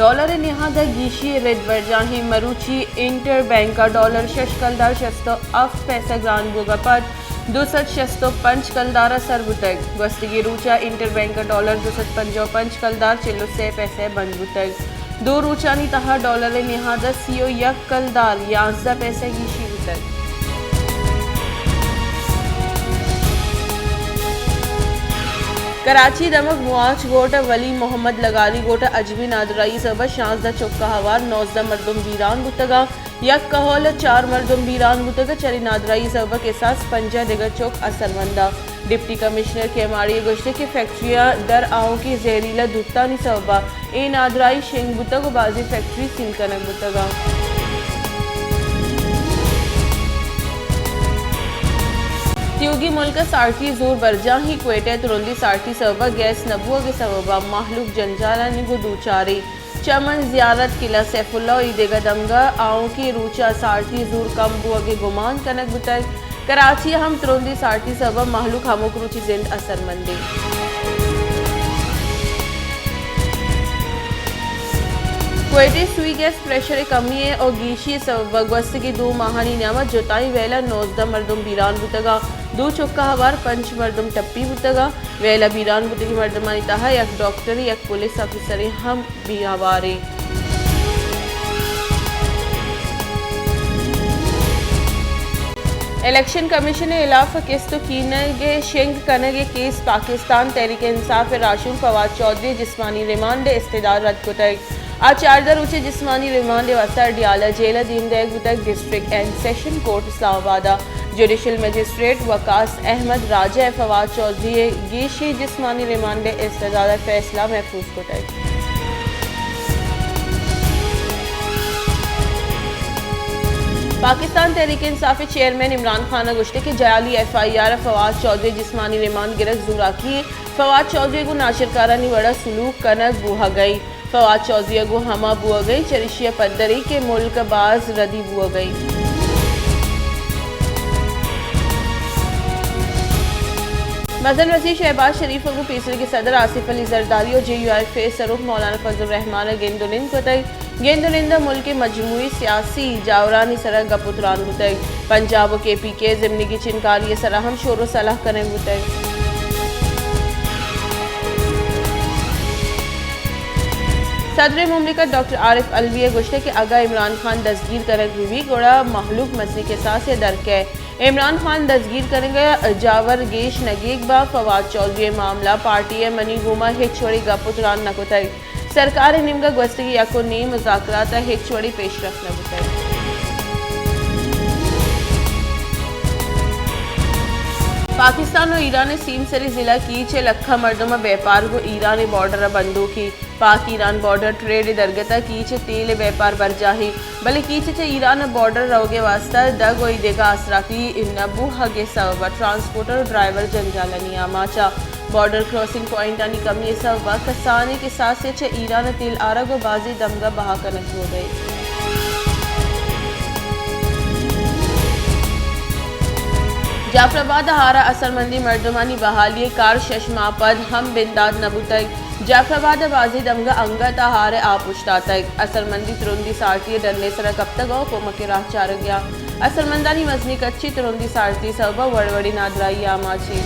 dollar निहाद गीशी रेड बरजाही मरूची इंटरबैंक डॉलर शशकलदार शस्तो अफ पैसा ग्रान बोगापट 265 कलदारा सरबुतग वस्तगी रूचा इंटरबैंक डॉलर 255 कलदार चिल्लो से पैसे बनबुतग दो रूचानी तहा डॉलर निहाद सीओ यक कलदार 11 पैसे गीशी बुतग कराची दमक मुआज गोट वली मोहम्मद लगारी गोट अजमी नादराई सब 16 चौका हवार 19 मर्दुम वीरान बुतगा यक कहोल 4 मर्दुम वीरान बुतगा चरी नादराई सब के साथ पंजा दिगर चौक असरमंदा डिप्टी कमिश्नर के माड़ी गोश्ते की फैक्ट्रियां दर आओ की जहरीला दुत्ता नि सबा ए नादराई शेंग बुतग बाजी फैक्ट्री सील कनक बुतगा त्योगी मुल्क सारथी जोर बरजा ही क्वेटे तुरंदी सारथी सबा गैस नबुआ के सबबा माहलूक जंजाला निगो दूचारे चमन जियारत किला सैफुल्ला ईदेगा दमगा आओ की रूचा सारथी जोर कम बुआ के गुमान कनक बुतग कराची हम तुरंदी सारथी सबा माहलूक हमोक रूची जिंद असरमंदी क्वेटे सुई गैस प्रेशर कमी है और गीशी सबगवस्त की 2 माहानी नियामत जोताई वेला 19 मर्दुम बीरान बुतगा 2 चौका हवार 5 मर्दुम टप्पी बुतगा वेला बीरान बुतगी मर्दमानी तहा यक डॉक्टर यक पुलिस ऑफिसर हम भी हवारे इलेक्शन कमीशन इलाफ किस्त कीनगे शेंग कनगे केस पाकिस्तान तहरीक इंसाफ राशुल फवाद चौधरी जिस्मानी रिमांड इस्तेदार रद्द कुतग आचारदार उच्च जिस्मानी रिमांड वास्ता डियाला जेल दीनदयाल बुतक district and session court Islamabad judicial magistrate Waqas Ahmed Raja Fawad Chaudhry गेशी जिस्मानी रिमांड इस्तेदार फैसला महफूज कुतग पाकिस्तान तहरीक इंसाफ चेयरमैन इमरान खान गुश्ते के जयाली FIR फवाद चौधरी जिस्मानी रिमांड गिरफ्त जुरा की फवाद चौधरी को नाशिरकारा निवड़ा सुलूक कनक बुहा गई फवाद चौधरी को हमा बुआ गई चरिशिया पद्दरी के मुल्क बाज रदी बुआ गई मजन वजीर शहबाज शरीफ को पीसरी के सदर आसिफ अली जरदारी और JUI सरूफ मौलाना फजल रहमान गेंदुनिंद कुतई गेंदुनिंदा मुल्क के मजमूई सियासी जावरानी सरह गपुतरान बुतई पंजाब और KP के जिमनी की चिनकारी सराहम शोर सलाह करें बुतई सदर मुमलिकत डॉक्टर आरिफ अलवी गुश्ते के आगा इमरान खान दस्तगीर करक हुई गोड़ा महलूक मसले के साथ से दर्क है इमरान खान दस्तगीर करेंगे जावर गेश नगेक बा फवाद चौधरी मामला पार्टी मनी गुमा हिचवड़ी गपुतरान नकुतई सरकार निमगा गस्तगी याको नी मुज़ाकरात हिचवड़ी पेशरफ नकुतई पाकिस्तान और ईरान सीम सरी जिला की 6 लखा मर्दमा व्यापार को ईरान बॉर्डर बंदूकी पाक ईरान बॉर्डर ट्रेड दरगता कीचे तेल व्यापार बरजाही भले कीचे ईरान बॉर्डर रोगे वास्ता दग और देगा असराती नबू हगे सबा ट्रांसपोर्टर ड्राइवर जंजालनी आमाचा बॉर्डर क्रॉसिंग पॉइंट आनी कमी सबा कसाने के साथ से ईरान तेल आरग और बाजी दमगा बहा कनक हो गई जाफराबाद हारा असरमंदी मर्दमानी बहाली कार शशमापद हम बिंदाद नबुतक जाफराबाद बाजी दमगा अंगा तहार आपुश्ता तक असरमंदी तुरुंदी सारती डरने सर कब तक और पोमके राह चार गया असरमंदानी मजनी कच्ची तुरुंदी सारती सबा वड़वड़ी नादराई आमाची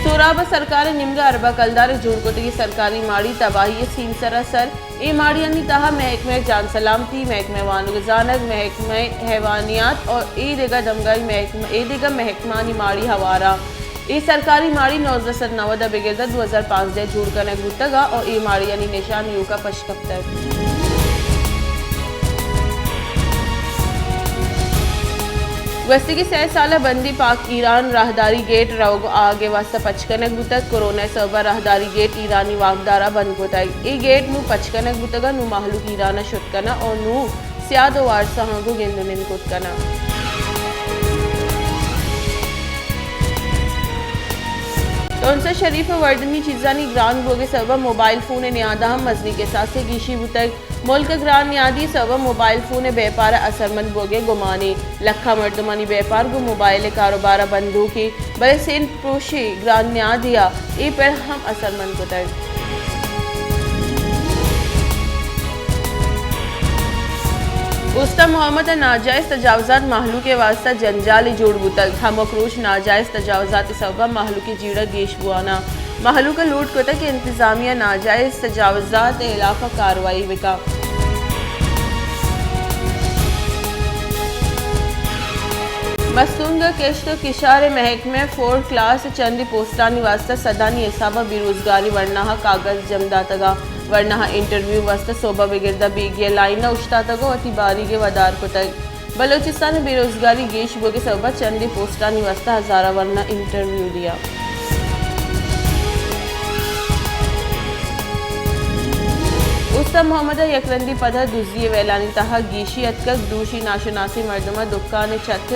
सोराब सरकार निम्गा अरबा कलदार जुड़कोतगी सरकारी माड़ी तबाही सीम सरासर ए माड़ियानी तहा महकमे जान सलामती महकमे वानुगजानक महकमे हैवानियात और ए देगा दमगाई देगा महकमानी माड़ी हवारा ए सरकारी माड़ी 1990 बेगिरदा 2005 दे जुड़ कनक गुतगा और ए माड़ियानी निशान यू का पशकप तक वस्ती की 6 साल बंदी पाक ईरान राहदारी गेट रोग आगे वास्ता पचकनक बुतक कोरोना सबा राहदारी गेट ईरानी वागदारा बंद गोताई ए गेट नु पचकनक बुतगा नु महलूक ईराना शुटकना और नु स्यादो वारसा हंगु गेंदुनिन कुतकना तोनसा शरीफ वर्दनी चीज़ानी ग्रान बोगे सबब मोबाइल फ़ोन न्यादा हम मजनी के साथ से गीशी बुतक मुल्क ग्रान न्यादी सबब मोबाइल फ़ोन व्यापार असरमंद बोगे गुमानी लखा मर्दमानी व्यापार गो मोबाइल कारोबार बंदू की बड़े सेन प्रोशी ग्रान न्यादिया ए पर हम असरमंद बुतक उस्ता मोहम्मद नाजायज़ तजावज़ात महलू के वास्ता जंजाल जोड़ बुतल था मकरूश नाजायज़ तजावज़ात सबब महलू की जीड़ा गेश बुआना महलू का लूट को तक इंतज़ामिया नाजायज़ तजावज़ात इलाफा कार्रवाई विका मस्तूंगा केश्त किशार महकमे 4 क्लास चंदी पोस्टानी वास्ता सदानी हिसाबा बेरोजगारी वर्ना कागज जमदातगा वर्ना इंटरव्यू वास्ता सोबा बिगिरदा बीगिया लाइना उश्तातगो अति बारी के वदार को तक बलोचिस्तान बेरोजगारी गेश बोगे सबा चंदी पोस्टानी वास्ता हजारा वर्ना इंटरव्यू दिया उस्ता मोहम्मद यकरंदी पदा दुजिए वैलानी तहा गीशी अतकक दूशी नाशनासी मर्दमा दुकान छत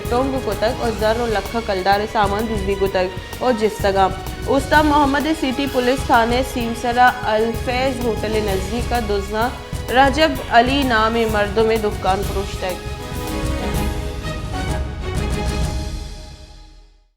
टोंग को तक और जर और लखा कलदार सामान दुजली को तक और जिस्तगा उस्ता मोहम्मद सिटी पुलिस थाने सीमसरा अल्फैज होटल नज़दीक का दुजना रजब अली नाम मर्दों में दुकान फरोश तक